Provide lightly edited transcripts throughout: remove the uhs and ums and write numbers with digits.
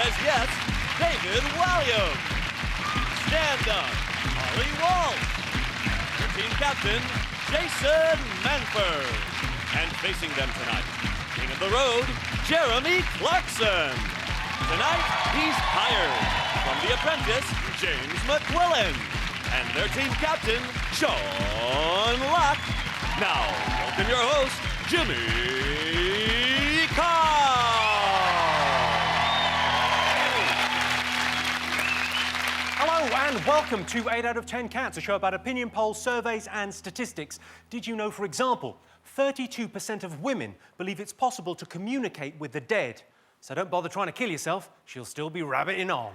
says yes, David Williams. Stand-up, Holly Walsh. Your team captain, Jason Manford. And facing them tonight, king of the road, Jeremy Clarkson. Tonight, he's hired from The Apprentice, James McQuillan. And their team captain, Sean Lock. Now, welcome your host, Jimmy Carr. Hello and welcome to 8 out of 10 Cats, a show about opinion polls, surveys and statistics. Did you know, for example, 32% of women believe it's possible to communicate with the dead? So don't bother trying to kill yourself, she'll still be rabbiting on.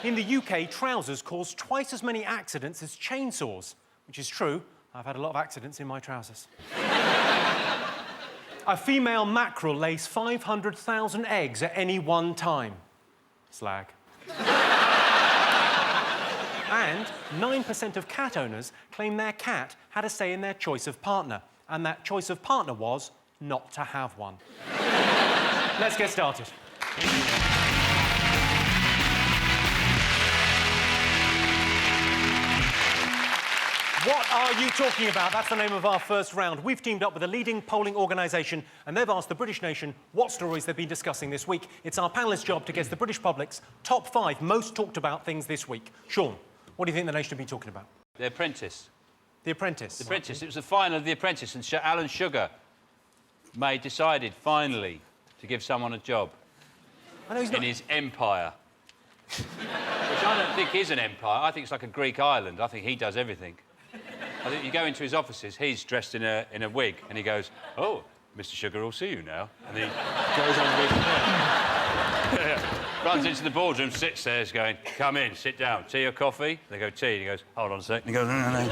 In the UK, trousers cause twice as many accidents as chainsaws, which is true. I've had a lot of accidents in my trousers. A female mackerel lays 500,000 eggs at any one time. Slag. And 9% of cat owners claim their cat had a say in their choice of partner, and that choice of partner was not to have one. Let's get started. What are you talking about? That's the name of our first round. We've teamed up with a leading polling organisation and they've asked the British nation what stories they've been discussing this week. It's our panellists' job to guess the British public's top 5 most talked about things this week. Sean, what do you think the nation have been talking about? The Apprentice. The Apprentice? The Apprentice. It was the final of The Apprentice and Alan Sugar decided, finally, to give someone a job in his empire. Which I don't think is an empire. I think it's like a Greek island. I think he does everything. I think you go into his offices, he's dressed in a wig, and he goes, "Oh, Mr. Sugar, I'll see you now." And he goes on with runs into the boardroom, sits there, is going, "Come in, sit down. Tea or coffee?" They go, "Tea." And he goes, "Hold on a sec." And he goes, "No."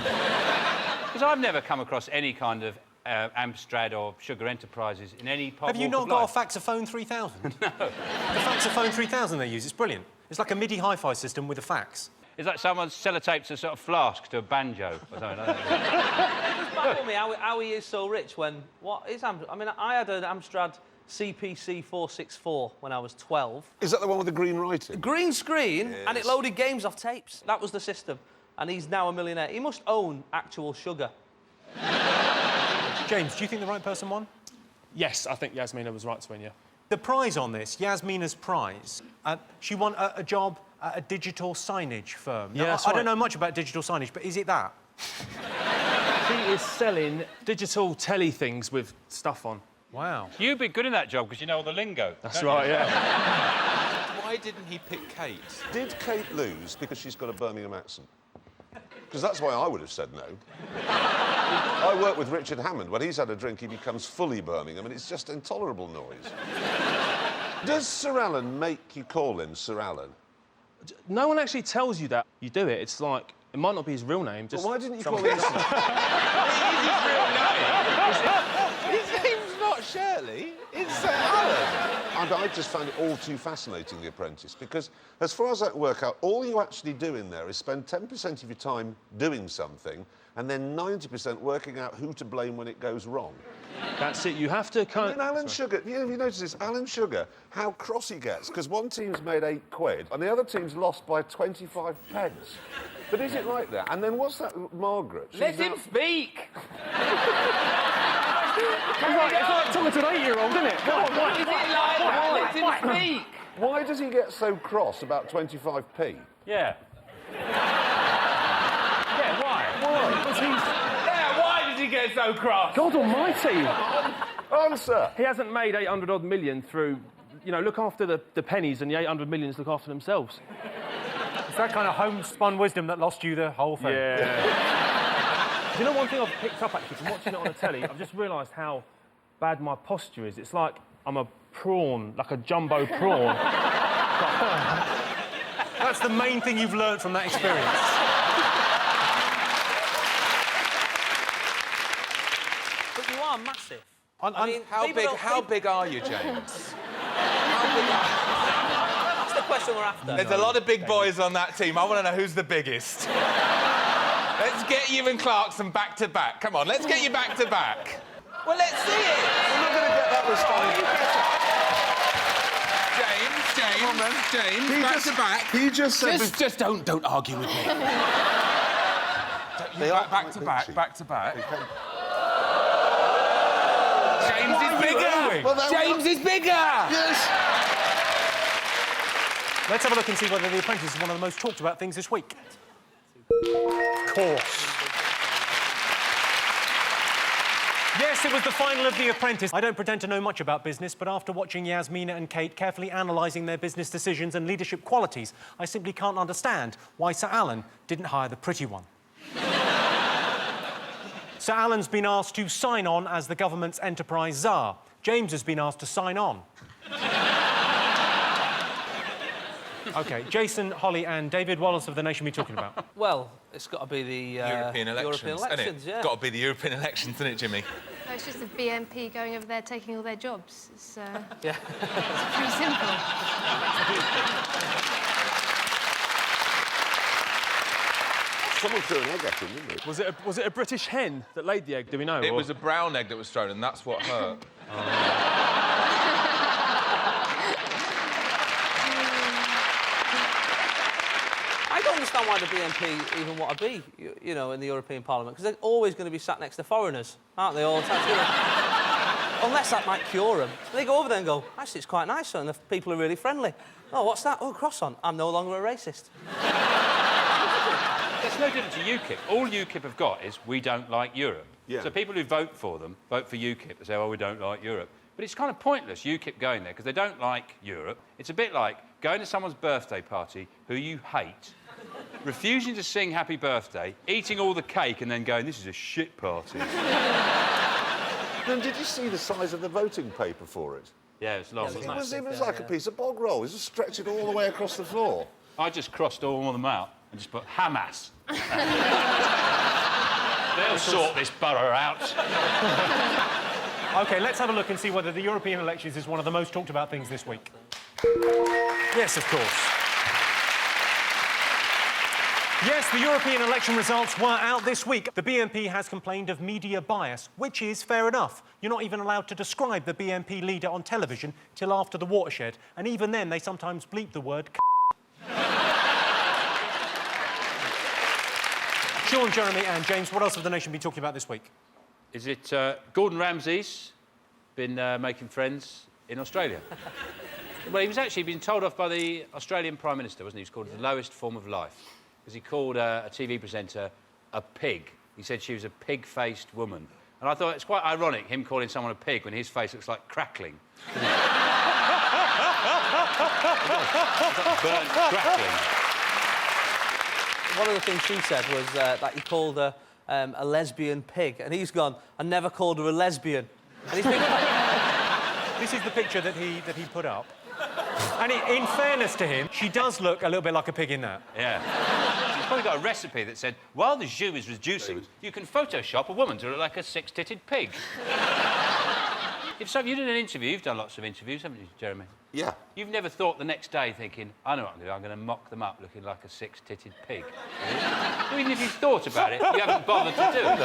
Because I've never come across any kind of Amstrad or Sugar Enterprises in any part of Have you not got a Faxophone 3000? No. The Faxophone 3000 they use, it's brilliant. It's like a MIDI hi-fi system with a fax. It's like someone sellotapes a sort of flask to a banjo or something like that. Just baffle me how he is so rich when... What is Amstrad? I mean, I had an Amstrad CPC 464 when I was 12. Is that the one with the green writing? Green screen, yes. and it loaded games off tapes. That was the system. And he's now a millionaire. He must own actual sugar. James, do you think the right person won? Yes, I think Yasmina was right to win, yeah. The prize on this, Yasmina's prize, she won a job at a digital signage firm. Now, Yeah, I don't know much about digital signage, but is it that? She is selling digital telly things with stuff on. Wow. You'd be good in that job because you know all the lingo. That's right, yeah. Why didn't he pick Kate? Did Kate lose because she's got a Birmingham accent? Because that's why I would have said no. I work with Richard Hammond. When he's had a drink, he becomes fully Birmingham, and it's just intolerable noise. Does Sir Alan make you call him Sir Alan? No one actually tells you that you do it. It's like, it might not be his real name, just... But why didn't you call him... His name's not Shirley, it's Sir Alan. And I just found it all too fascinating, The Apprentice, because as far as I can work out, all you actually do in there is spend 10% of your time doing something and then 90% working out who to blame when it goes wrong. That's it, you have to kind And Alan Sugar, you notice this, Alan Sugar, how cross he gets, because one team's made £8 and the other team's lost by 25 pence. But is it like that? And then what's that, Margaret? Let him speak! It's like talking to an 8-year-old, isn't it? Is it like that? Let him speak! Why does he get so cross about 25p? Yeah. Yeah, why? Yeah, why did he get so cross? God almighty! Answer! He hasn't made 800-odd million through, you know, look after the pennies and the 800 millions look after themselves. It's that kind of homespun wisdom that lost you the whole thing. Yeah. You know, one thing I've picked up, actually, from watching it on the telly, I've just realised how bad my posture is. It's like I'm a prawn, like a jumbo prawn. That's the main thing you've learned from that experience. But you are massive. How big are you, James? How big are you? That's the question we're after. There's a lot of big boys on that team. I want to know who's the biggest. Let's get you and Clarkson back to back. Come on, let's get you back to back. Well, let's see it. We're not going to get that response. James, Come on, then. James, back to back. He just said... Just don't argue with me. Back to back, back to back. James is bigger! Well, James is bigger! Yes! Let's have a look and see whether The Apprentice is one of the most talked about things this week. Of course. Yes, it was the final of The Apprentice. I don't pretend to know much about business, but after watching Yasmina and Kate carefully analysing their business decisions and leadership qualities, I simply can't understand why Sir Alan didn't hire the pretty one. Sir Alan's been asked to sign on as the government's enterprise czar. James has been asked to sign on. OK, Jason, Holly and David, what else of the nation are we talking about? Well, it's got to be the European elections, isn't it? yeah. Got to be the European elections, isn't it, Jimmy? No, it's just the BNP going over there taking all their jobs. It's, Yeah. it's pretty simple. Someone threw an egg at him, didn't they? Was it a British hen that laid the egg? Do we know? It was a brown egg that was thrown, and that's what hurt. I don't understand why the BNP even want to be, you know, in the European Parliament, because they're always going to be sat next to foreigners, aren't they, all the time? Unless that might cure them. They go over there and go, actually, it's quite nice, and the people are really friendly. Oh, what's that? Oh, croissant. I'm no longer a racist. There's no difference to UKIP. All UKIP have got is we don't like Europe. Yeah. So people who vote for them vote for UKIP and say, oh, we don't like Europe. But it's kind of pointless, UKIP going there, because they don't like Europe. It's a bit like going to someone's birthday party who you hate, refusing to sing happy birthday, eating all the cake and then going, this is a shit party. Then did you see the size of the voting paper for it? Yeah, it's long. It was like a piece of bog roll. It just stretched it all the way across the floor. I just crossed all of them out and just put Hamas. They'll sort this borough out. OK, let's have a look and see whether the European elections is one of the most talked about things this week. Yes, of course. Yes, the European election results were out this week. The BNP has complained of media bias, which is fair enough. You're not even allowed to describe the BNP leader on television till after the watershed, and even then they sometimes bleep the word Sean, Jeremy and James, what else have the nation been talking about this week? Is it Gordon Ramsay's been making friends in Australia? Well, he was actually being told off by the Australian Prime Minister, wasn't he? He was called the lowest form of life. Because he called a TV presenter a pig. He said she was a pig-faced woman. And I thought it's quite ironic, him calling someone a pig when his face looks like crackling. Burnt crackling. One of the things she said was that he called her a lesbian pig, and he's gone, I never called her a lesbian. And he's been... This is the picture that he put up. And in fairness to him, she does look a little bit like a pig in that. Yeah. He's probably got a recipe that said, while the jus is reducing, you can Photoshop a woman to look like a six-titted pig. If so, you did an interview, you've done lots of interviews, haven't you, Jeremy? Yeah. You've never thought the next day thinking, I know what I'm going to do, I'm going to mock them up looking like a six-titted pig. Even if you've thought about it, you haven't bothered to do it.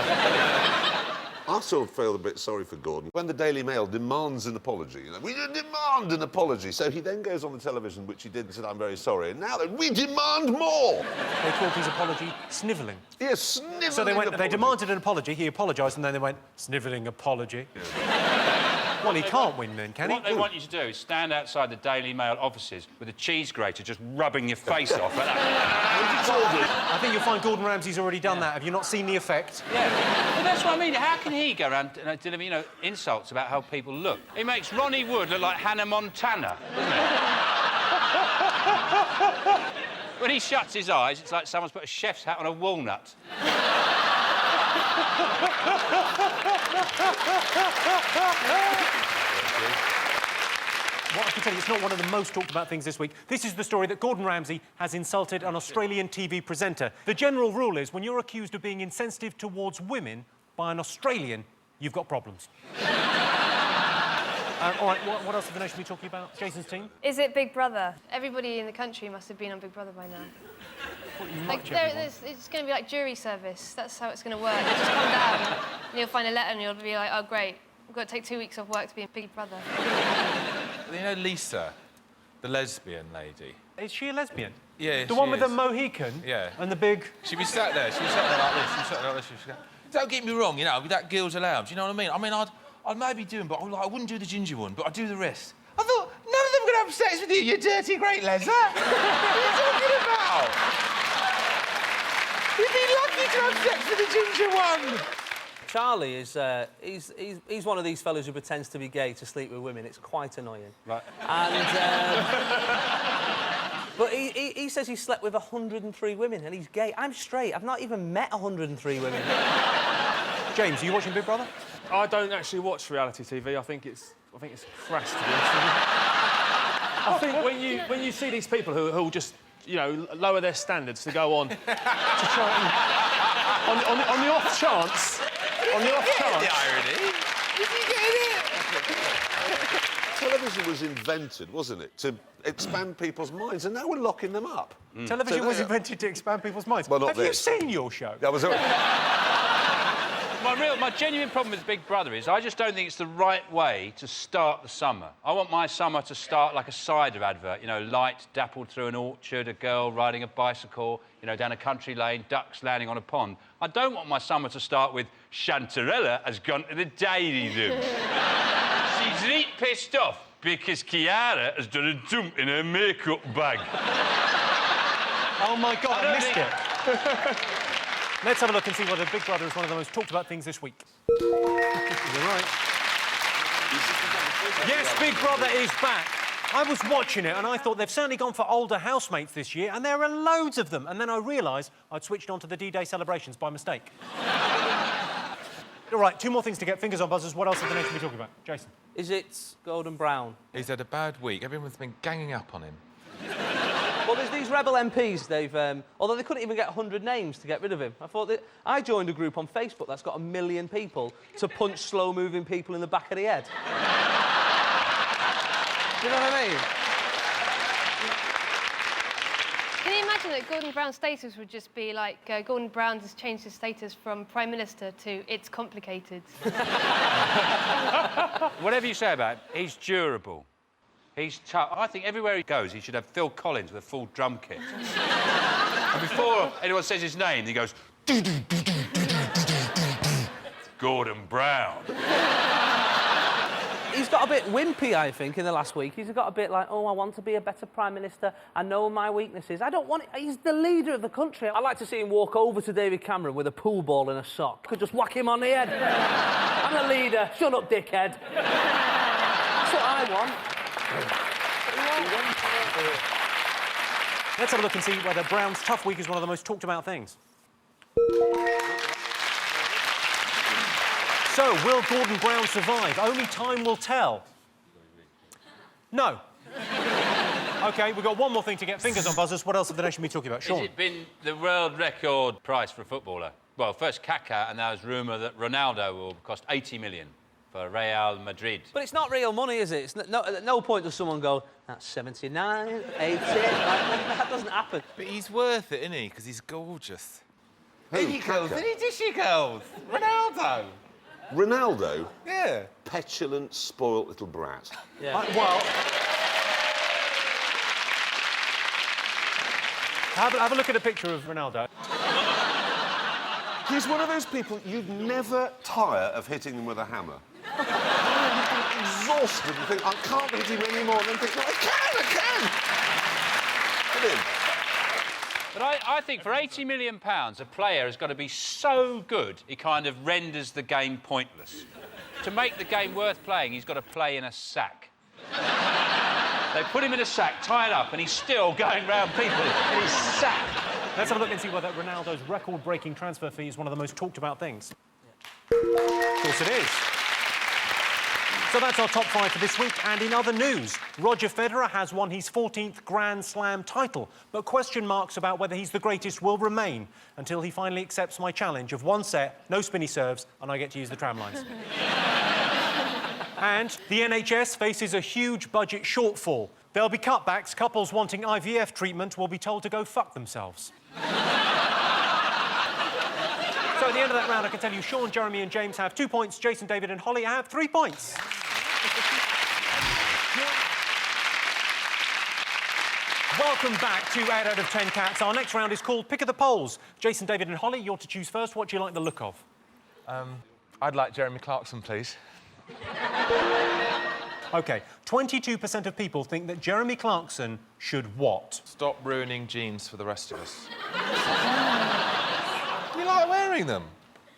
I sort of feel a bit sorry for Gordon. When the Daily Mail demands an apology, you know, we demand an apology. So he then goes on the television, which he did, and said, I'm very sorry. And now we demand more. They called his apology snivelling. Yes, snivelling. So they apology. demanded an apology, he apologised, and then they went, snivelling apology. Yeah. Well, he can't win then, can he? What they want you to do is stand outside the Daily Mail offices with a cheese grater just rubbing your face off. Like that. I think you'll find Gordon Ramsay's already done that. Have you not seen the effect? Yeah. Well, that's what I mean. How can he go around delivering, you know, insults about how people look? He makes Ronnie Wood look like Hannah Montana, doesn't he? When he shuts his eyes, it's like someone's put a chef's hat on a walnut. Well, I can tell you, it's not one of the most talked about things this week. This is the story that Gordon Ramsay has insulted an Australian TV presenter. The general rule is, when you're accused of being insensitive towards women by an Australian, you've got problems. All right, what else have the nation been talking about? Jason's team? Is it Big Brother? Everybody in the country must have been on Big Brother by now. It's going to be like jury service. That's how it's going to work. You just come down and you'll find a letter and you'll be like, oh, great, I've got to take 2 weeks off work to be in Big Brother. You know Lisa? The lesbian lady. Is she a lesbian? Yeah, The one with the Mohican? Yeah. And the big... She'd be sat there. She'd be sat there like this. She'd be sat there like this. She'd go, don't get me wrong, you know, that girl's allowed. Do you know what I mean? I mean, I'd maybe do them, but I wouldn't do the ginger one, but I'd do the rest. I thought, none of them are going to have sex with you, you dirty great Lesser. What are you talking about? You'd be lucky to have sex with the ginger one. Charlie is, he's one of these fellas who pretends to be gay to sleep with women. It's quite annoying. Right. And, but he says he slept with 103 women and he's gay. I'm straight. I've not even met 103 women. James, are you watching Big Brother? I don't actually watch reality TV. I think it's crass, to be honest with you. I think when you see these people who just, you know, lower their standards to go on to try and... on the off chance... On the off chance... The irony. Is he getting it? Television was invented, wasn't it, to expand people's minds, and now we're locking them up. Television So was they- invented to expand people's minds. Well, not Have this. you seen your show? That was... My genuine problem with Big Brother is I just don't think it's the right way to start the summer. I want my summer to start like a cider advert, you know, light dappled through an orchard, a girl riding a bicycle, you know, down a country lane, ducks landing on a pond. I don't want my summer to start with Chantarella has gone to the dairy room. She's really pissed off because Kiara has done a dump in her makeup bag. Oh, my God, I missed think- it. Let's have a look and see whether Big Brother is one of the most talked about things this week. You're right. Yes, Big Brother is back. I was watching it and I thought they've certainly gone for older housemates this year, and there are loads of them. And then I realised I'd switched on to the D-Day celebrations by mistake. All right, 2 more things to get fingers on buzzers. What else is the nation be talking about? Jason. Is it Gordon Brown? He's had a bad week. Everyone's been ganging up on him. Well, there's these rebel MPs, although they couldn't even get 100 names to get rid of him. I joined a group on Facebook that's got 1 million people to punch slow-moving people in the back of the head. Do you know what I mean? Can you imagine that Gordon Brown's status would just be like, Gordon Brown has changed his status from Prime Minister to it's complicated? Whatever you say about him, he's durable. He's tough. I think everywhere he goes, he should have Phil Collins with a full drum kit. And before anyone says his name, he goes... Gordon Brown. He's got a bit wimpy, I think, in the last week. He's got a bit like, oh, I want to be a better Prime Minister. I know my weaknesses. I don't want it. He's the leader of the country. I'd like to see him walk over to David Cameron with a pool ball in a sock. Could just whack him on the head. I'm a leader. Shut up, dickhead. That's what I want. Let's have a look and see whether Brown's tough week is one of the most talked about things. So, will Gordon Brown survive? Only time will tell. No. OK, we've got 1 more thing to get fingers on buzzers. What else have the nation been talking about? Sean? Has it been the world record price for a footballer? Well, first Kaká, and now there's rumour that Ronaldo will cost 80 million for Real Madrid. But it's not real money, is it? At no point does someone go, that's 79, 80. That doesn't happen. But he's worth it, isn't he? Because he's gorgeous. Who? There he goes. Kaká? There she goes. Ronaldo. Ronaldo? Yeah. Petulant, spoilt little brat. Yeah. Well... Have a look at a picture of Ronaldo. He's one of those people you'd never tire of hitting them with a hammer. You'd be exhausted and think, I can't hit him anymore, and then think, no, I can! Hit him. But I think for £80 million, a player has got to be so good he kind of renders the game pointless. To make the game worth playing, he's got to play in a sack. They put him in a sack, tied up, and he's still going round people in his sack. Let's have a look and see whether Ronaldo's record-breaking transfer fee is one of the most talked about things. Of course it is. So that's our top 5 for this week. And in other news, Roger Federer has won his 14th Grand Slam title, but question marks about whether he's the greatest will remain until he finally accepts my challenge of 1 set, no spinny serves, and I get to use the tram lines. And the NHS faces a huge budget shortfall. There'll be cutbacks. Couples wanting IVF treatment will be told to go fuck themselves. So at the end of that round, I can tell you Sean, Jeremy and James have 2 points. Jason, David and Holly have 3 points. Welcome back to 8 out of 10 Cats. Our next round is called Pick of the Polls. Jason, David and Holly, you're to choose first. What do you like the look of? I'd like Jeremy Clarkson, please. OK, 22% of people think that Jeremy Clarkson should what? Stop ruining jeans for the rest of us. You like wearing them?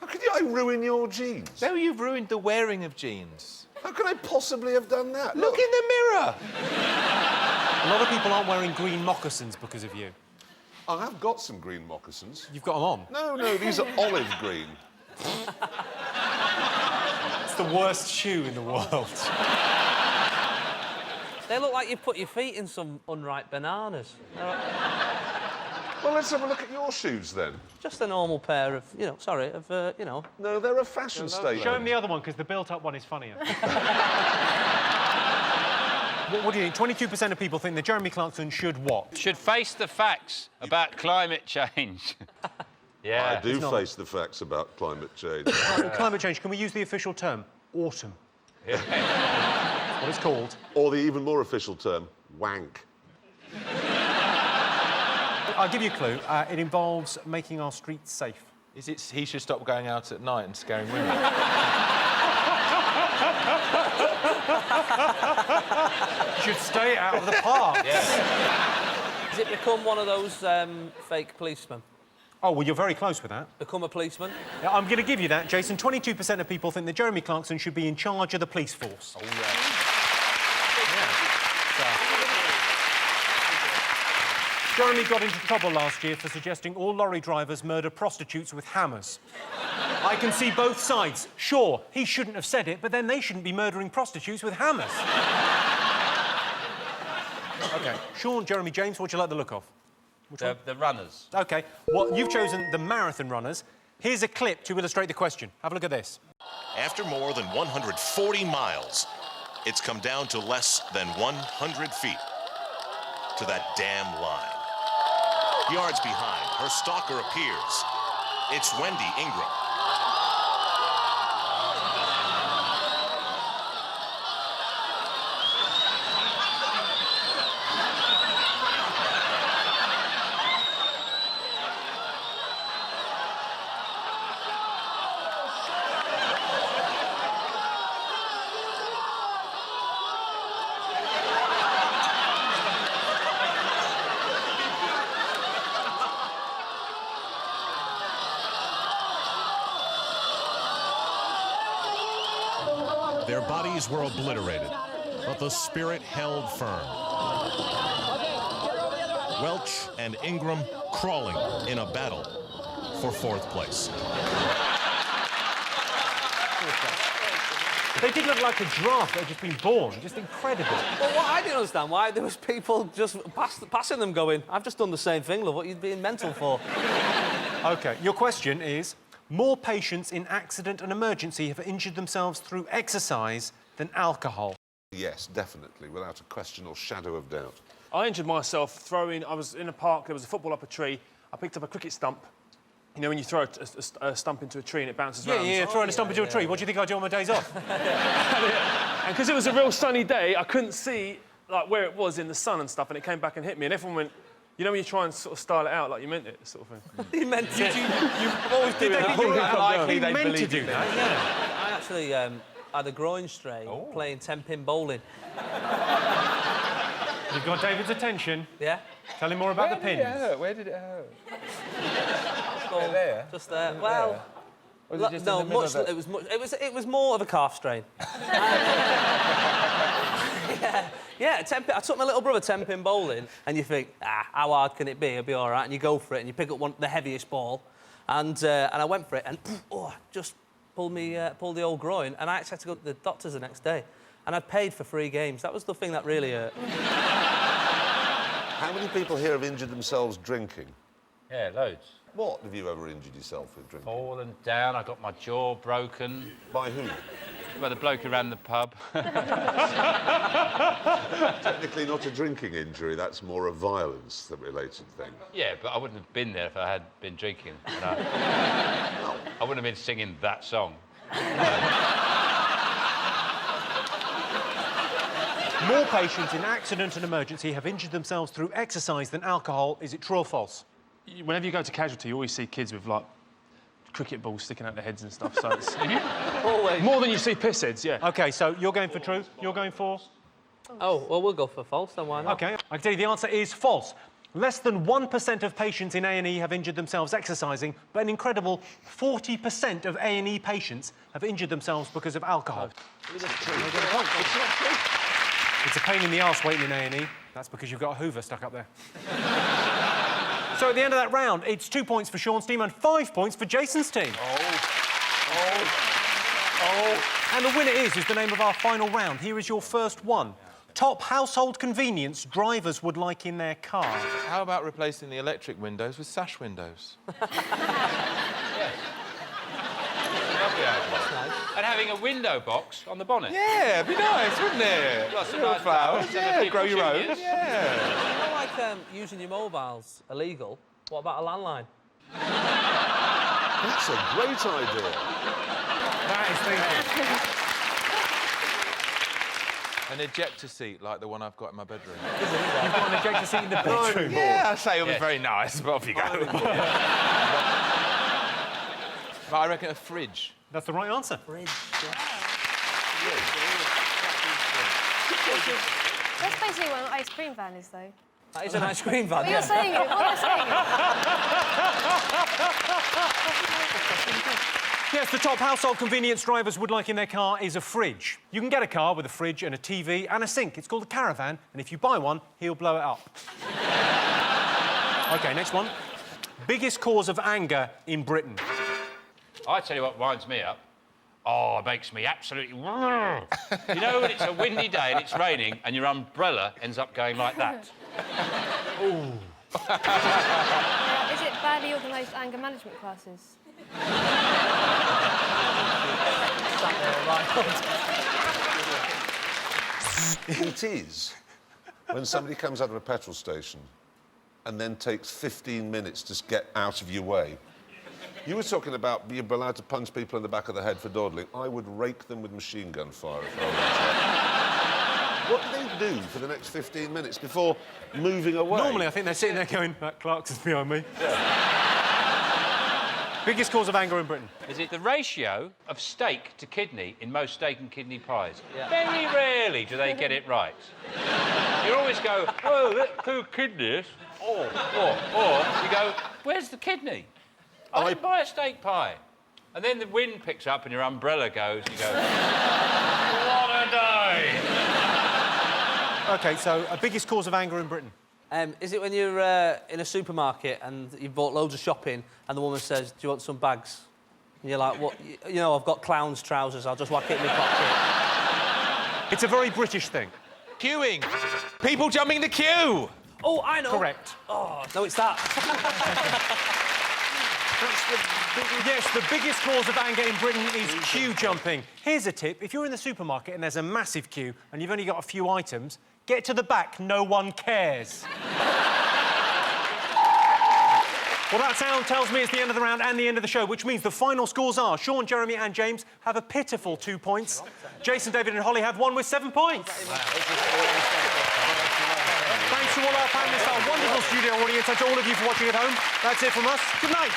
How could I ruin your jeans? No, you've ruined the wearing of jeans. How could I possibly have done that? Look in the mirror! A lot of people aren't wearing green moccasins because of you. I have got some green moccasins. You've got them on. No, these are olive green. It's the worst shoe in the world. They look like you've put your feet in some unripe bananas. Well, let's have a look at your shoes, then. Just a normal pair of, you know. No, they're a fashion statement. Show him the other one, because the built-up one is funnier. What do you think? 22% of people think that Jeremy Clarkson should what? Should face the facts about climate change. Yeah. I do face the facts about climate change. Climate change, can we use the official term? Autumn. What it's called. Or the even more official term, wank. I'll give you a clue. It involves making our streets safe. Is it he should stop going out at night and scaring women? You should stay out of the park. Has it become one of those fake policemen? Oh, well, you're very close with that. Become a policeman? Yeah, I'm going to give you that, Jason. 22% of people think that Jeremy Clarkson should be in charge of the police force. Oh, yeah. Jeremy got into trouble last year for suggesting all lorry drivers murder prostitutes with hammers. I can see both sides. Sure, he shouldn't have said it, but then they shouldn't be murdering prostitutes with hammers. OK. Sean, Jeremy, James, what do you like the look of? The runners. OK. Well, you've chosen the marathon runners. Here's a clip to illustrate the question. Have a look at this. After more than 140 miles, it's come down to less than 100 feet to that damn line. Yards behind, her stalker appears. It's Wendy Ingram. Their bodies were obliterated, but the spirit held firm. Welch and Ingram crawling in a battle for fourth place. They did look like a giraffe that had just been born. Just incredible. Well, what I didn't understand, why there was people just passing them going, I've just done the same thing, love, what are you being mental for? OK, your question is, more patients in accident and emergency have injured themselves through exercise than alcohol. Yes, definitely, without a question or shadow of doubt. I injured myself throwing... I was in a park, there was a football up a tree. I picked up a cricket stump. You know, when you throw a stump into a tree and it bounces around? Yeah, throwing a stump into a tree. What do you think I do on my days off? And because it was a real sunny day, I couldn't see, like, where it was in the sun and stuff, and it came back and hit me, and everyone went... You know when you try and sort of style it out like you meant it, sort of thing? You meant it. You always did that. You were likely they meant to do that, yeah. I actually had a groin strain playing 10-pin bowling. You've got David's attention. Yeah? Tell him more about the pins. Where did it hurt? Right there? Just there. Well... Was it just no, in the middle much. It was more of a calf strain. Yeah. 10-pin. I took my little brother 10-pin bowling, and you think, how hard can it be? It'll be all right. And you go for it, and you pick up the heaviest ball, and I went for it, and just pulled the old groin, and I actually had to go to the doctors the next day, and I paid for 3 games. That was the thing that really hurt. How many people here have injured themselves drinking? Yeah, loads. What have you ever injured yourself with drinking? Fallen down, I got my jaw broken. By who? By the bloke who ran the pub. Technically not a drinking injury, that's more a violence-related thing. Yeah, but I wouldn't have been there if I had been drinking. You know? I wouldn't have been singing that song. More patients in accident and emergency have injured themselves through exercise than alcohol. Is it true or false? Whenever you go to casualty, you always see kids with, like, cricket balls sticking out their heads and stuff, so it's... Always. More than you see piss heads, yeah. OK, so you're going for true, you're going for... Oh, well, we'll go for false, then why not? OK, I can tell you the answer is false. Less than 1% of patients in A&E have injured themselves exercising, but an incredible 40% of A&E patients have injured themselves because of alcohol. It's a pain in the arse waiting in A&E. That's because you've got a Hoover stuck up there. So at the end of that round, it's 2 points for Sean's team and 5 points for Jason's team. And the winner is the name of our final round. Here is your first one. Top household convenience drivers would like in their car. How about replacing the electric windows with sash windows? And having a window box on the bonnet. Yeah, it'd be nice, wouldn't it? Got some Little nice flowers, flowers, yeah, some grow your own. petunias. Yeah. You know, like, using your mobiles illegal? What about a landline? That's a great idea. That is thinking. An ejector seat like the one I've got in my bedroom. You've got an ejector seat in the bedroom. Yeah, I say it'll be very nice, but off you go. But I reckon a fridge. That's the right answer. That's basically what an ice cream van is, though. That is an ice cream van, But you're saying it. What am I saying? Yes, the top household convenience drivers would like in their car is a fridge. You can get a car with a fridge and a TV and a sink. It's called a caravan, and if you buy one, he'll blow it up. OK, next one. Biggest cause of anger in Britain. I tell you what winds me up. Oh, it makes me absolutely... You know when it's a windy day and it's raining and your umbrella ends up going like that? Is it badly organised anger management classes? It is when somebody comes out of a petrol station and then takes 15 minutes to get out of your way. You were talking about being allowed to punch people in the back of the head for dawdling. I would rake them with machine gun fire if I were What do they do for the next 15 minutes before moving away? Normally, I think they're sitting there going, that Clarkson's behind me. Biggest cause of anger in Britain. Is it the ratio of steak to kidney in most steak and kidney pies? Yeah. Very rarely do they get it right. You always go, oh, that's 2 kidneys. Or you go, where's the kidney? I didn't buy a steak pie. And then the wind picks up and your umbrella goes, you go, what a day! OK, so biggest cause of anger in Britain. Is it when you're in a supermarket and you've bought loads of shopping and the woman says, do you want some bags? And you're like, what? You know, I've got clown's trousers, I'll just whack it in my pocket. It's a very British thing. Queuing. People jumping the queue. Oh, I know. Correct. Oh, no, it's that. Yes, the biggest cause of anger in Britain is queue jumping. Here's a tip. If you're in the supermarket and there's a massive queue and you've only got a few items, get to the back, no one cares. Well, that sound tells me it's the end of the round and the end of the show, which means the final scores are Sean, Jeremy and James have a pitiful 2 points. Jason, David and Holly have one with 7 points. Thanks to all our panellists, our wonderful studio audience, and to all of you for watching at home. That's it from us. Good night.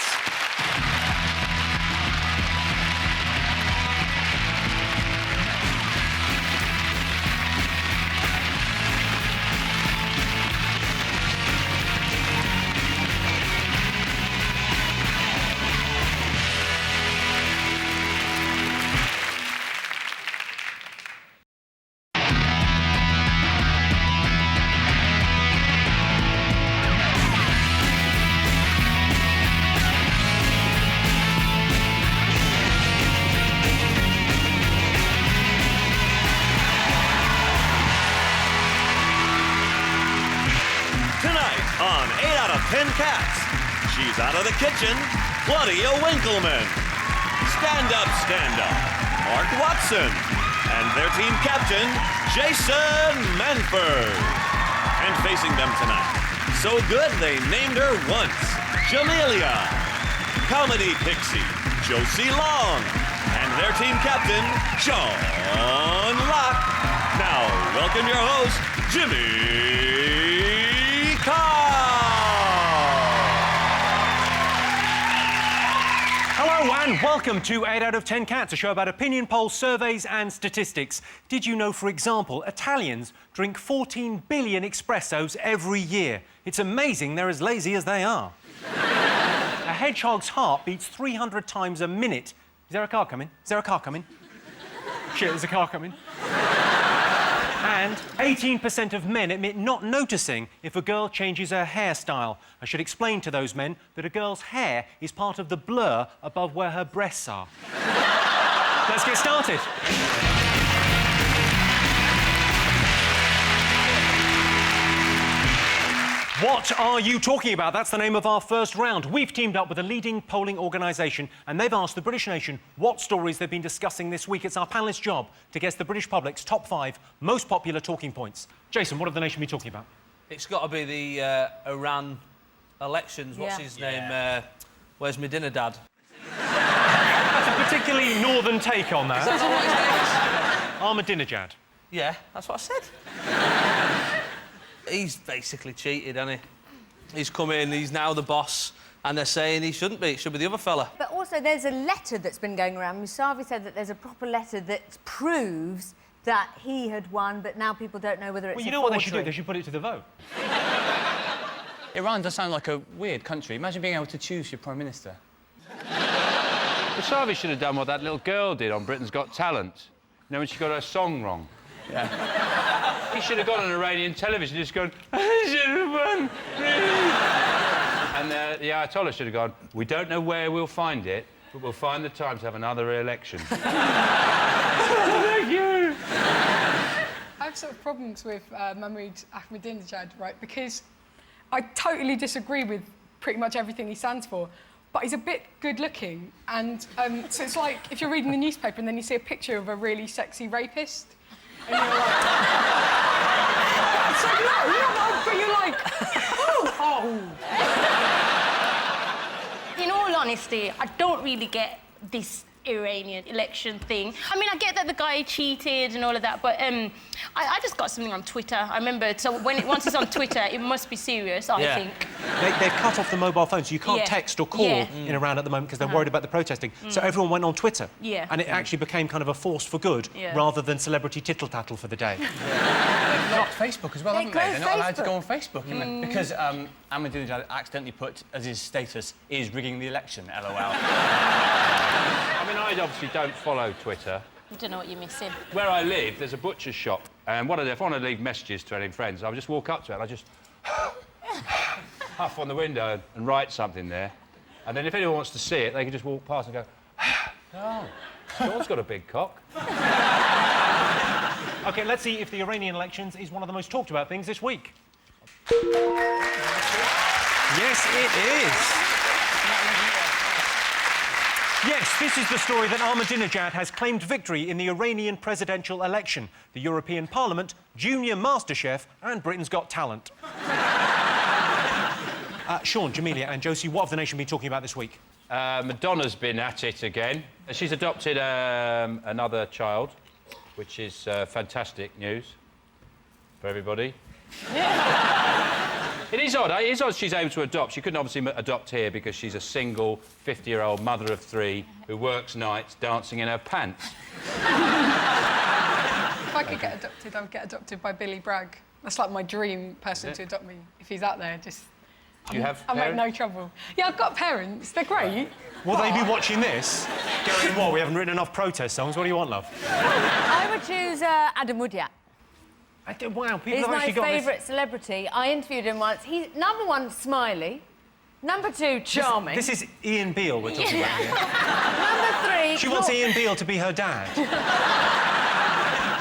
On 8 out of 10 Cats, she's out of the kitchen, Claudia Winkleman. Stand Up, Mark Watson. And their team captain, Jason Manford. And facing them tonight, so good they named her once, Jamelia. Comedy Pixie, Josie Long. And their team captain, Sean Lock. Now, welcome your host, Jimmy Carr. Hello and welcome to 8 out of 10 Cats, a show about opinion polls, surveys and statistics. Did you know, for example, Italians drink 14 billion espressos every year? It's amazing they're as lazy as they are. A hedgehog's heart beats 300 times a minute. Is there a car coming? Is there a car coming? Shit, there's a car coming. And 18% of men admit not noticing if a girl changes her hairstyle. I should explain to those men that a girl's hair is part of the blur above where her breasts are. Let's get started. What are you talking about? That's the name of our first round. We've teamed up with a leading polling organisation and they've asked the British nation what stories they've been discussing this week. It's our panellists' job to guess the British public's top 5 most popular talking points. Jason, what have the nation been talking about? It's got to be the Iran elections. What's his name? Where's my dinner, Dad? That's a particularly northern take on that. Is that what his name is? Ahmadinejad. Yeah, that's what I said. He's basically cheated, hasn't he? He's come in, he's now the boss, and they're saying he shouldn't be. It should be the other fella. But also, there's a letter that's been going around. Musavi said that there's a proper letter that proves that he had won, but now people don't know whether it's Well, you know what they should do? They should put it to the vote. Iran does sound like a weird country. Imagine being able to choose your Prime Minister. Musavi should have done what that little girl did on Britain's Got Talent. You know, when she got her song wrong. Yeah. He should have gone on Iranian television just gone, I should have won. And the Ayatollah should have gone, we don't know where we'll find it, but we'll find the time to have another election. Thank you. I have sort of problems with Mahmoud Ahmadinejad, right? Because I totally disagree with pretty much everything he stands for, but he's a bit good-looking, and so it's like if you're reading the newspaper and then you see a picture of a really sexy rapist, and you're like... It's like, no, but you're like, oh. In all honesty, I don't really get this Iranian election thing. I mean, I get that the guy cheated and all of that, but I just got something on Twitter. I remember, so once it's on Twitter, it must be serious, I think. They've cut off the mobile phone, so you can't text or call in Iran at the moment because they're worried about the protesting. So everyone went on Twitter. And it actually became kind of a force for good rather than celebrity tittle-tattle for the day. They've blocked Facebook as well, haven't they? They're not allowed to go on Facebook, because Ahmadinejad accidentally put as his status is rigging the election, LOL. I mean, I obviously don't follow Twitter. You don't know what you're missing. Where I live, there's a butcher's shop, and if I want to leave messages to any friends, I'll just walk up to it and I just huff on the window and write something there. And then if anyone wants to see it, they can just walk past and go, oh, Sean's got a big cock. OK, let's see if the Iranian elections is one of the most talked about things this week. Yes, it is. Yes, this is the story that Ahmadinejad has claimed victory in the Iranian presidential election, the European Parliament, Junior MasterChef and Britain's Got Talent. Sean, Jamelia and Josie, what have the nation been talking about this week? Madonna's been at it again. She's adopted another child, which is fantastic news for everybody. It is odd. It is odd she's able to adopt. She couldn't obviously adopt here because she's a single 50-year-old mother of 3 who works nights dancing in her pants. If I could get adopted, I would get adopted by Billy Bragg. That's like my dream person to adopt me. If he's out there, just... I'm like no trouble. Yeah, I've got parents. They're great. Will they be watching this? Going, what, we haven't written enough protest songs. What do you want, love? I would choose Adam Woodyatt. Wow, people He's have my actually got favourite celebrity. I interviewed him once. He's #1, smiley. #2, charming. This is Ian Beale we're talking about here. #3... She wants Ian Beale to be her dad.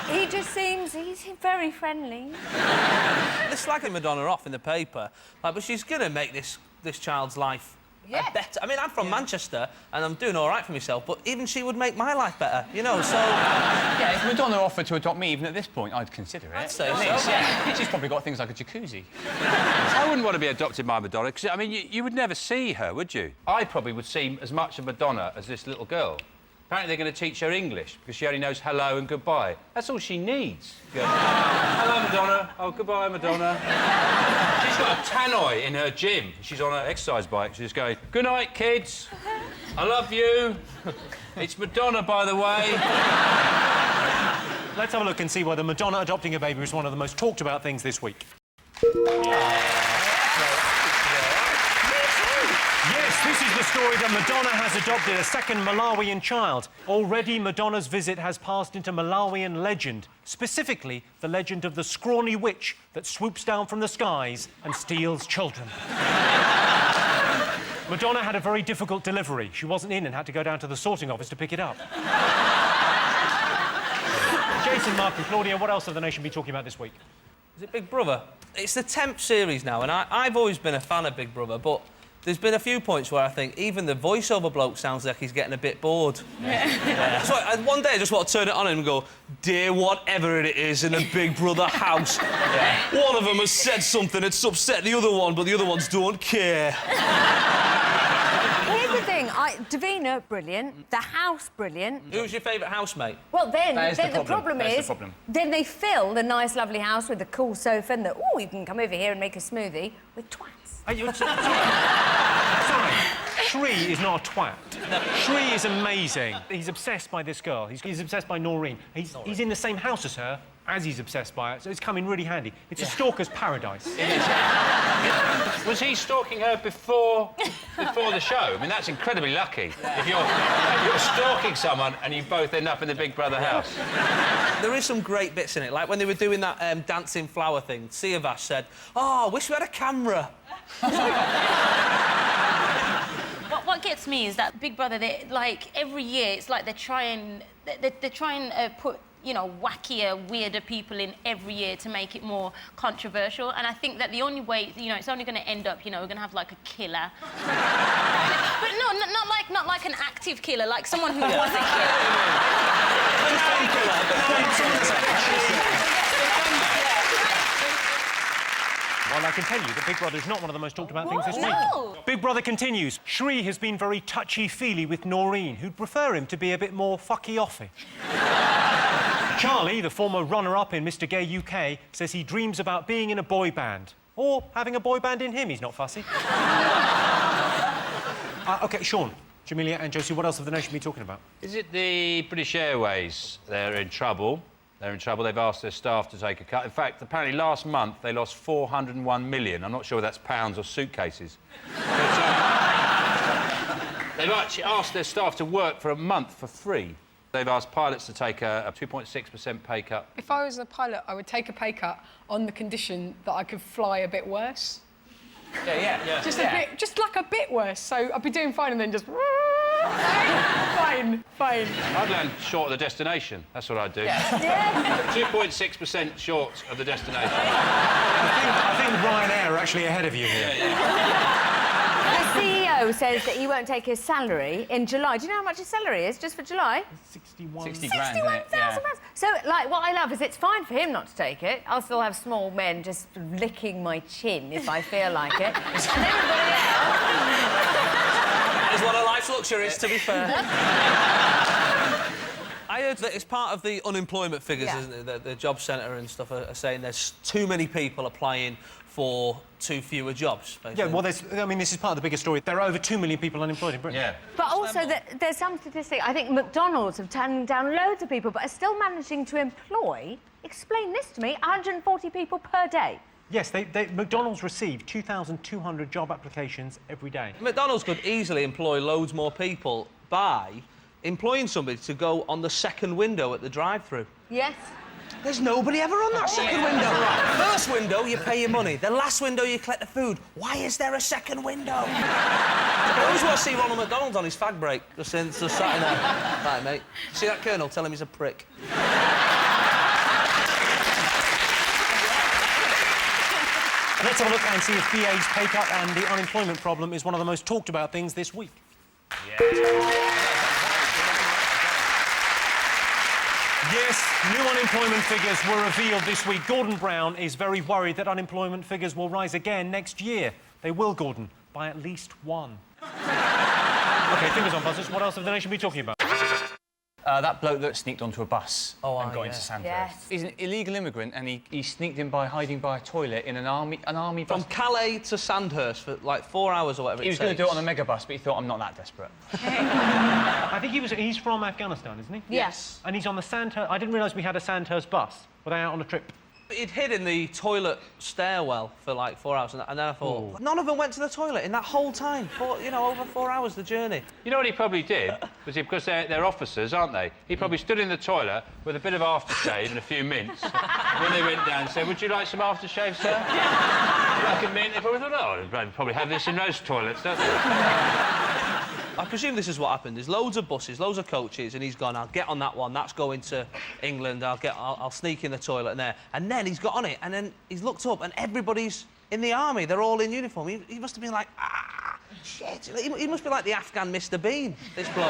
He just seems... he's very friendly. They're slagging Madonna off in the paper, but she's going to make this child's life better. I mean, I'm from Manchester, and I'm doing all right for myself, but even she would make my life better, you know, so... Yeah, if Madonna offered to adopt me, even at this point, I'd consider it. I'd say so. Yeah. She's probably got things like a jacuzzi. I wouldn't want to be adopted by Madonna, because, I mean, you would never see her, would you? I probably would see as much of Madonna as this little girl. Apparently they're going to teach her English because she only knows hello and goodbye. That's all she needs. She goes, hello, Madonna. Oh, goodbye, Madonna. She's got a tannoy in her gym. She's on her exercise bike. She's going, good night, kids. I love you. It's Madonna, by the way. Let's have a look and see whether Madonna adopting a baby is one of the most talked about things this week. Yes, this is the story that Madonna has adopted a second Malawian child. Already, Madonna's visit has passed into Malawian legend, specifically the legend of the scrawny witch that swoops down from the skies and steals children. Madonna had a very difficult delivery. She wasn't in and had to go down to the sorting office to pick it up. Jason, Mark and Claudia, what else have the nation been talking about this week? Is it Big Brother? It's the 10th series now, and I've always been a fan of Big Brother, but there's been a few points where I think even the voiceover bloke sounds like he's getting a bit bored. Yeah. So one day I just want to turn it on and go, dear whatever it is in the Big Brother house. Yeah. One of them has said something that's upset the other one, but the other ones don't care. Here's the thing, Davina, brilliant. The house, brilliant. Who's your favourite housemate? Well, then the problem is, then they fill the nice, lovely house with the cool sofa and the, oh, you can come over here and make a smoothie with twats. Sorry, Shri is not a twat. No. Shri is amazing. He's obsessed by this girl. He's obsessed by Noreen. He's in the same house as her as he's obsessed by her, so it's come in really handy. It's a stalker's paradise. Was he stalking her before the show? I mean, that's incredibly lucky. If you're stalking someone and you both end up in the Big Brother house. There is some great bits in it, like when they were doing that dancing flower thing, Siavash said, oh, I wish we had a camera. What gets me is that Big Brother, like, every year, it's like they're trying put, you know, wackier, weirder people in every year to make it more controversial. And I think that the only way, you know, it's only going to end up, you know, we're going to have, like, a killer. But no, not like an active killer, like someone who was a killer. Well, I can tell you that Big Brother is not one of the most talked about things this week. Big Brother continues. Shri has been very touchy-feely with Noreen, who'd prefer him to be a bit more fucky-offy. Charlie, the former runner-up in Mr Gay UK, says he dreams about being in a boy band. Or having a boy band in him, he's not fussy. OK, Sean, Jamelia and Josie, what else have the nation been talking about? Is it the British Airways? They're in trouble. They're in trouble. They've asked their staff to take a cut. In fact, apparently last month they lost 401 million. I'm not sure whether that's pounds or suitcases. But, they've actually asked their staff to work for a month for free. They've asked pilots to take a 2.6% pay cut. If I was a pilot, I would take a pay cut on the condition that I could fly a bit worse. Yeah. Just like a bit worse. So I'd be doing fine and then just... fine. I'd land short of the destination. That's what I'd do. 2.6% short of the destination. I think Ryanair are actually ahead of you here. The CEO says that he won't take his salary in July. Do you know how much his salary is just for July? 60 grand, isn't it? £61,000. So, like, what I love is it's fine for him not to take it. I'll still have small men just licking my chin if I feel like it. And everybody else... That is one of life's luxuries, to be fair. I heard that it's part of the unemployment figures, isn't it? The job centre and stuff are saying there's too many people applying for too fewer jobs, basically. Yeah, well, this is part of the bigger story. There are over 2 million people unemployed in Britain. Yeah. But also, there's some statistic. I think McDonald's have turned down loads of people, but are still managing to employ, explain this to me, 140 people per day. Yes, McDonald's receive 2,200 job applications every day. McDonald's could easily employ loads more people by employing somebody to go on the second window at the drive-thru. Yes. There's nobody ever on that second window. First window, you pay your money. The last window, you collect the food. Why is there a second window? I always want to see Ronald McDonald on his fag break, just sat in there. Right, mate. See that Colonel? Tell him he's a prick. Let's have a look and see if BA's pay cut and the unemployment problem is one of the most talked about things this week. Yes, new unemployment figures were revealed this week. Gordon Brown is very worried that unemployment figures will rise again next year. They will, Gordon, by at least 1. OK, fingers on buzzers. What else have the nation been talking about? That bloke that sneaked onto a bus and got yeah. into Sandhurst. Yes. He's an illegal immigrant and he sneaked in by hiding by a toilet in an army bus. From Calais to Sandhurst for like 4 hours or whatever He was going to do it on a megabus, but he thought, I'm not that desperate. I think he's from Afghanistan, isn't he? Yes. And he's on the Sandhurst... I didn't realise we had a Sandhurst bus. Were they out on a trip? He'd hid in the toilet stairwell for like 4 hours, and then I thought, none of them went to the toilet in that whole time. Over 4 hours, the journey. You know what he probably did? Was because they're officers, aren't they? He probably stood in the toilet with a bit of aftershave and a few mints. When they went down, said, would you like some aftershave, sir? Like a mint? They probably thought, oh, they probably have this in those toilets, don't they? I presume this is what happened. There's loads of buses, loads of coaches, and he's gone, I'll get on that one, that's going to England, I'll sneak in the toilet there. And then he's got on it, and then he's looked up, and everybody's in the army, they're all in uniform. He must have been like, shit. He must be like the Afghan Mr. Bean, this bloke.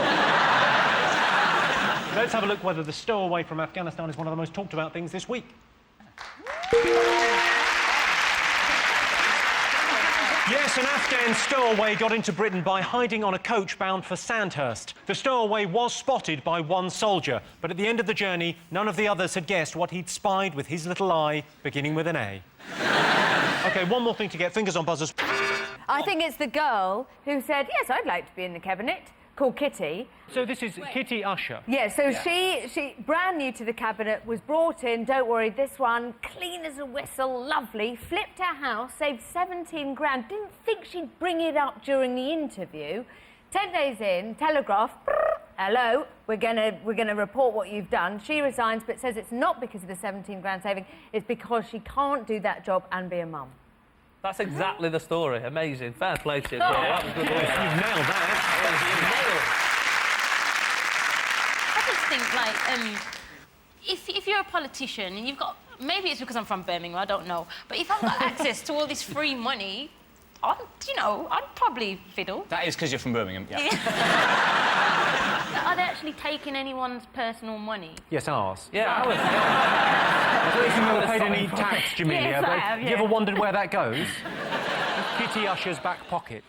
Let's have a look whether the stowaway from Afghanistan is one of the most talked about things this week. Yes, an Afghan stowaway got into Britain by hiding on a coach bound for Sandhurst. The stowaway was spotted by one soldier, but at the end of the journey, none of the others had guessed what he'd spied with his little eye, beginning with an A. OK, one more thing to get fingers on buzzers. I think it's the girl who said, yes, I'd like to be in the cabinet, called Kitty. So this is Kitty Usher. Yeah, so she, brand new to the cabinet, was brought in, don't worry, this one, clean as a whistle, lovely, flipped her house, saved 17 grand, didn't think she'd bring it up during the interview. 10 days in, Telegraph, hello, we're gonna report what you've done. She resigns, but says it's not because of the 17 grand saving, it's because she can't do that job and be a mum. That's exactly the story. Amazing. Fair play to you. Yeah, that was good. Yes, you've nailed that. I just think, like, if you're a politician and you've got... Maybe it's because I'm from Birmingham, I don't know. But if I've got access to all this free money, I'd probably fiddle. That is because you're from Birmingham, yeah. Are they actually taking anyone's personal money? Yes, ours. Yeah, ours. I don't think you've ever paid any tax, Jamelia. Yes, I have, You ever wondered where that goes? Kitty Usher's back pocket.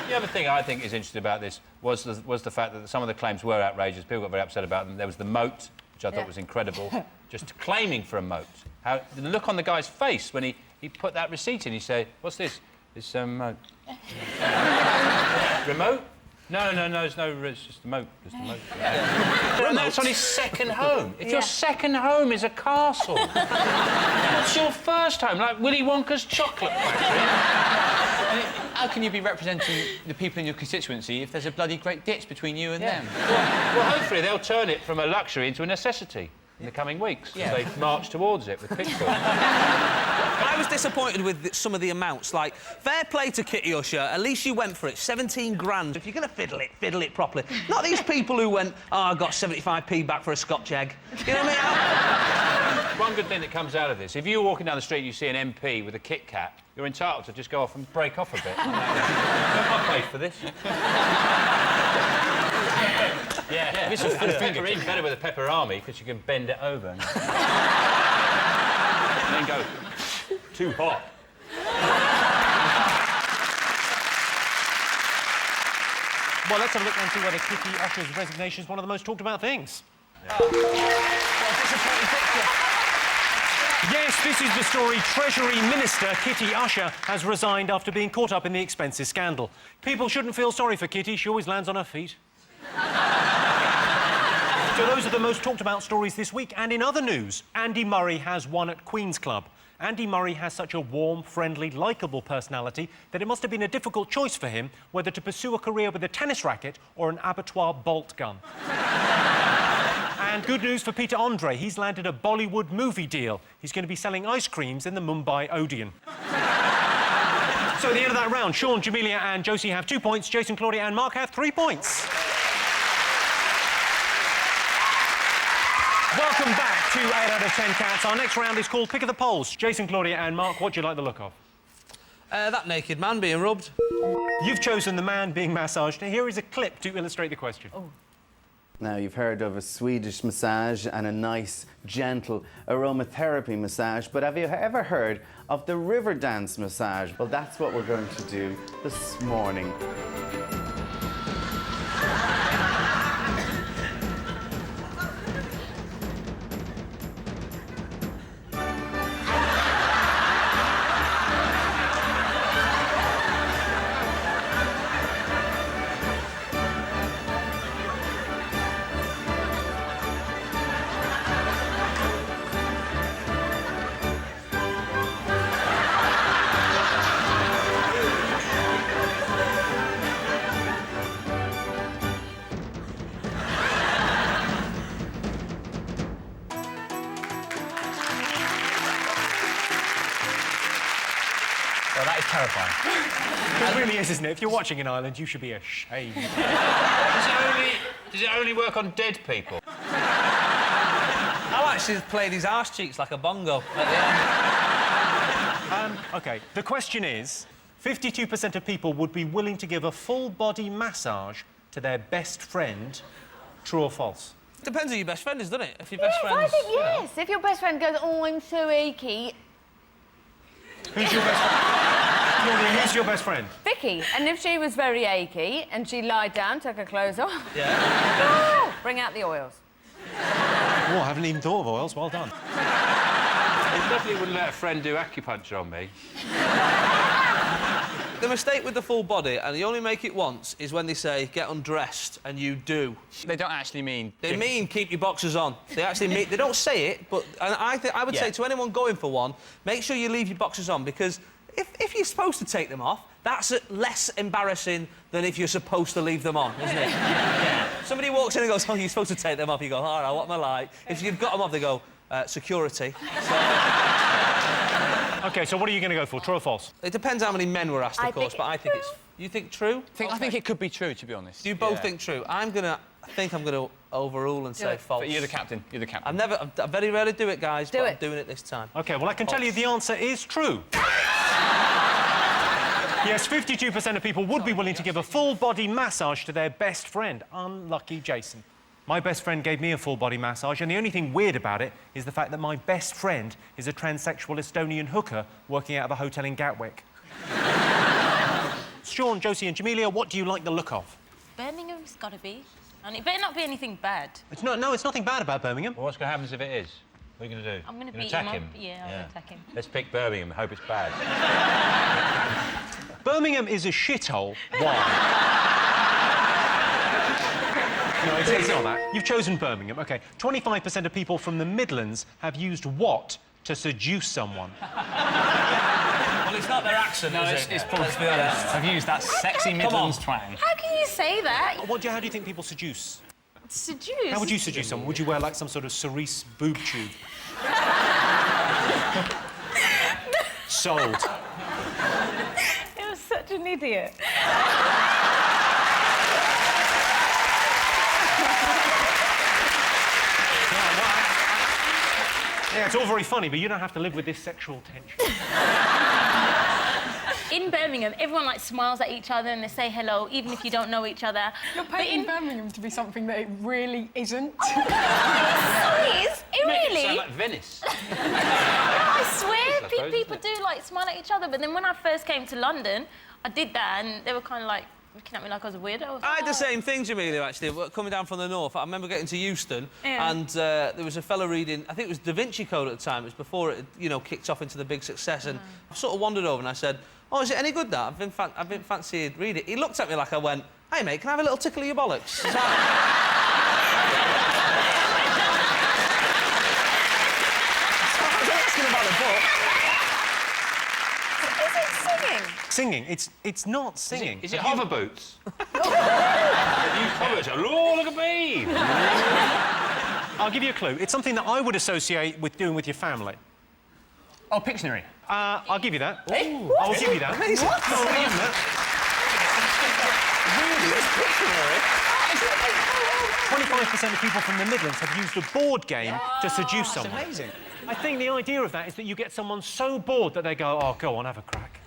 The other thing I think is interesting about this was the fact that some of the claims were outrageous. People got very upset about them. There was the moat, which I thought was incredible. Just claiming for a moat. How the look on the guy's face when he put that receipt in, he said, what's this? It's moat. Remote? No, it's just a moat. Just a moat. And that's on his second home. If your second home is a castle, what's your first home? Like Willy Wonka's chocolate factory? How can you be representing the people in your constituency if there's a bloody great ditch between you and them? Well, hopefully they'll turn it from a luxury into a necessity in the coming weeks. Yeah. They march towards it with pitchforks. I was disappointed with some of the amounts. Like, fair play to Kitty Usher. At least she went for it. 17 grand. If you're going to fiddle it properly. Not these people who went, oh, I got 75p back for a Scotch egg. You know what I mean? One good thing that comes out of this, if you're walking down the street and you see an MP with a Kit Kat, you're entitled to just go off and break off a bit. I paid for this. Yeah, this is for the pepper in. Better with a pepper army, because you can bend it over. And then go, too hot. Well, let's have a look and see whether Kitty Usher's resignation is one of the most talked about things. Yes, this is the story. Treasury Minister Kitty Usher has resigned after being caught up in the expenses scandal. People shouldn't feel sorry for Kitty. She always lands on her feet. So those are the most talked about stories this week. And in other news, Andy Murray has won at Queen's Club. Andy Murray has such a warm, friendly, likeable personality that it must have been a difficult choice for him whether to pursue a career with a tennis racket or an abattoir bolt gun. And good news for Peter Andre. He's landed a Bollywood movie deal. He's going to be selling ice creams in the Mumbai Odeon. So at the end of that round, Sean, Jamelia and Josie have 2 points. Jason, Claudia and Mark have 3 points. Welcome back to 8 out of 10 Cats. Our next round is called Pick of the Polls. Jason, Claudia and Mark, what do you like the look of? That naked man being rubbed. You've chosen the man being massaged. Now, here is a clip to illustrate the question. Oh. Now, you've heard of a Swedish massage and a nice, gentle aromatherapy massage, but have you ever heard of the river dance massage? Well, that's what we're going to do this morning. terrifying. It really is, isn't it? If you're watching in Ireland, you should be ashamed. Does it only work on dead people? I actually played his arse cheeks like a bongo at the end. OK, the question is, 52% of people would be willing to give a full-body massage to their best friend. True or false? Depends who your best friend is, doesn't it? If your best Yes, friend's... I think you know. yes. If your best friend goes, oh, I'm so achy, Who's your best friend? Claudia, who's your best friend? Vicky. And if she was very achy and she lied down, took her clothes off, Yeah. bring out the oils. Oh, I haven't even thought of oils. Well done. I definitely wouldn't let a friend do acupuncture on me. The mistake with the full body, and you only make it once, is when they say, get undressed, and you do. They don't actually mean... They mean keep your boxers on. They actually mean... They don't say it, but... And I would say to anyone going for one, make sure you leave your boxers on, because if you're supposed to take them off, that's less embarrassing than if you're supposed to leave them on, isn't it? Yeah. Somebody walks in and goes, oh, you're supposed to take them off. You go, all right, what am I like? If you've got them off, they go, security. OK, so what are you going to go for, true or false? It depends how many men were asked, of course, but I think it's... You think true? I think it could be true, to be honest. Do you both think true? I think I'm going to overrule and say false. But you're the captain. You're the captain. I very rarely do it, guys, but I'm doing it this time. OK, well, I can tell you the answer is true. Yes, 52% of people would be willing to give a full-body massage to their best friend. Unlucky Jason. My best friend gave me a full-body massage, and the only thing weird about it is the fact that my best friend is a transsexual Estonian hooker working out of a hotel in Gatwick. Sean, Josie and Jamelia, what do you like the look of? Birmingham's got to be. And it better not be anything bad. No, it's nothing bad about Birmingham. Well, what's going to happen if it is? What are you going to do? I'm going to You're beat gonna him attack up. Yeah, I'm going to attack him. Let's pick Birmingham. Hope it's bad. Birmingham is a shithole. Why? No, it's not that. You've chosen Birmingham. OK. 25% of people from the Midlands have used what to seduce someone? Well, it's not their accent, is it? It's probably... Let's be honest. I've used that sexy Midlands twang. How can you say that? How do you think people seduce? Seduce? How would you seduce someone? Would you wear, like, some sort of cerise boob tube? Sold. You're such an idiot. Yeah, it's all very funny, but you don't have to live with this sexual tension. In Birmingham, everyone like smiles at each other and they say hello, even if you don't know each other. You're painting Birmingham to be something that it really isn't. It is. It Make really. it sound like Venice. I swear, suppose, people do like smile at each other. But then when I first came to London, I did that, and they were kind of like looking at me like I was a weirdo. I had the same thing, Jamelia, actually, coming down from the north. I remember getting to Euston, and there was a fella reading, I think it was Da Vinci Code at the time. It was before it, kicked off into the big success, and I sort of wandered over and I said, oh, is it any good, that? I've been fancying read it. He looked at me like I went, hey, mate, can I have a little tickle of your bollocks? Is that... Singing? It's not singing. Is it hover boots? You comments, oh, look at me! I'll give you a clue. It's something that I would associate with doing with your family. Oh, Pictionary. I'll give you that. Ooh, I'll give you that. Amazing. What? No, I'll give you that. Really? It's Pictionary? 25% of people from the Midlands have used a board game to seduce someone. That's amazing. I think the idea of that is that you get someone so bored that they go, oh, go on, have a crack.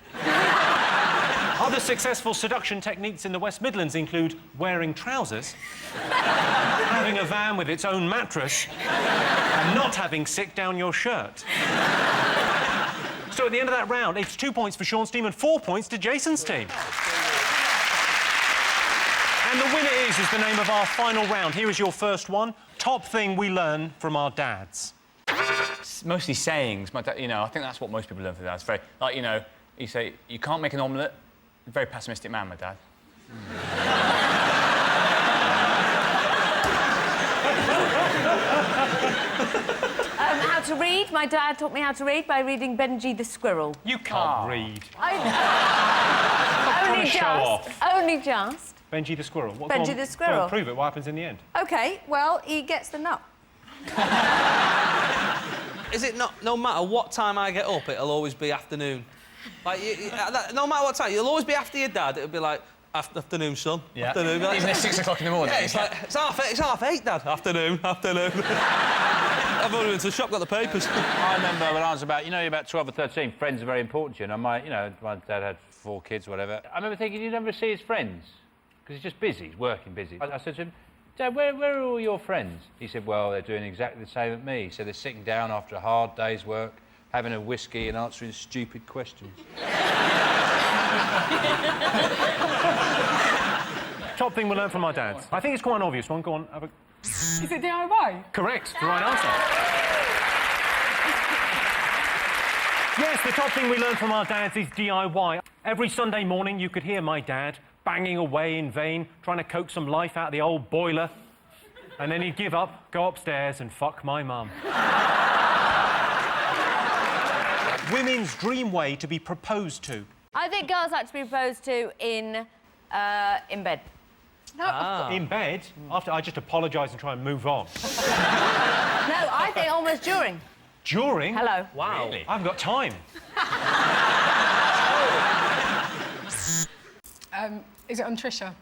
Other successful seduction techniques in the West Midlands include wearing trousers, having a van with its own mattress, and not having sick down your shirt. So at the end of that round, it's 2 points for Sean's team and 4 points to Jason's team. And the winner is the name of our final round. Here is your first one. Top thing we learn from our dads. It's mostly sayings. My dad, I think that's what most people learn from their dads. Very, like, you say, you can't make an omelette. Very pessimistic man, my dad. How to read? My dad taught me how to read by reading Benji the Squirrel. You can't read. Only show just. off. Only just. Benji the Squirrel. Benji the Squirrel. Go on, prove it. What happens in the end? OK, well, he gets the nut. Is it not... No matter what time I get up, it'll always be afternoon? Like, no matter what time, you'll always be after your dad. It'll be like, afternoon, son. Yeah. Afternoon. Even at 6 o'clock in the morning. Yeah, it's like, it's half eight, Dad. Afternoon. I've only been to the shop, got the papers. I remember when I was about 12 or 13, friends are very important to you, and my dad had 4 kids, whatever. I remember thinking, you never see his friends, because he's just busy, he's working busy. I said to him, Dad, where are all your friends? He said, well, they're doing exactly the same as me. He said they're sitting down after a hard day's work, having a whiskey and answering stupid questions. Top thing we learned from our dads. I think it's quite an obvious one. Go on, have a... Is it DIY? Correct, the right answer. Yes, the top thing we learned from our dads is DIY. Every Sunday morning you could hear my dad banging away in vain, trying to coax some life out of the old boiler. And then he'd give up, go upstairs and fuck my mum. Women's dream way to be proposed to. I think girls like to be proposed to in bed. No. In bed? After I just apologise and try and move on. No, I think almost during. During? Hello. Wow. Really? I haven't got time. Is it on Trisha?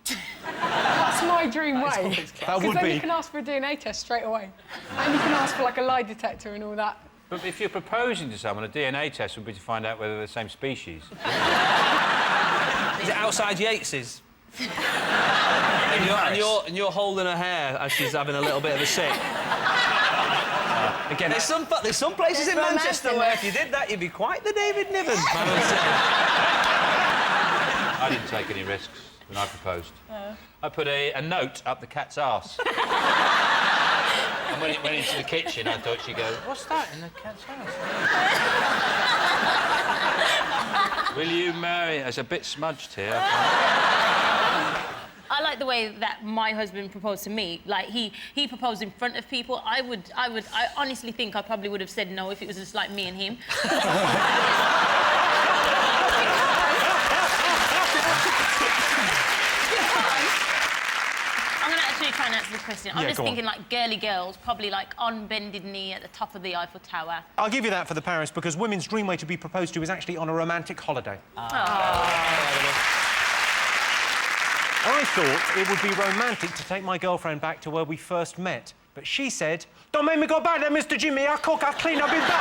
That's my dream way. That would then be. you can ask for a DNA test straight away. And you can ask for, like, a lie detector and all that. But if you're proposing to someone, a DNA test would be to find out whether they're the same species. Is it outside Yates's? and you're holding her hair as she's having a little bit of a sick. Again, there's some places in Manchester where if you did that, you'd be quite the David Niven. I didn't take any risks when I proposed. I put a note up the cat's arse. And when it went into the kitchen, I thought she'd go, what's that in the cat's arse? Will you marry? It's a bit smudged here. I like the way that my husband proposed to me. Like, he proposed in front of people. I honestly think I probably would have said no if it was just like me and him. I'm going to actually try and answer the question. I'm just thinking, like, girly girls, probably, like, on bended knee at the top of the Eiffel Tower. I'll give you that for the Paris, because women's dream way to be proposed to is actually on a romantic holiday. I thought it would be romantic to take my girlfriend back to where we first met, but she said, "Don't make me go back there, Mr. Jimmy. I cook, I clean, I'll be better."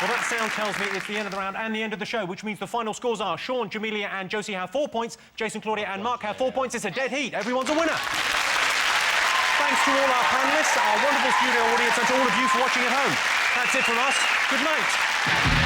Well, that sound tells me it's the end of the round and the end of the show, which means the final scores are Sean, Jamelia and Josie have 4 points, Jason, Claudia and Mark have 4 points. It's a dead heat. Everyone's a winner. Thanks to all our panellists, our wonderful studio audience, and to all of you for watching at home. That's it from us. Good night.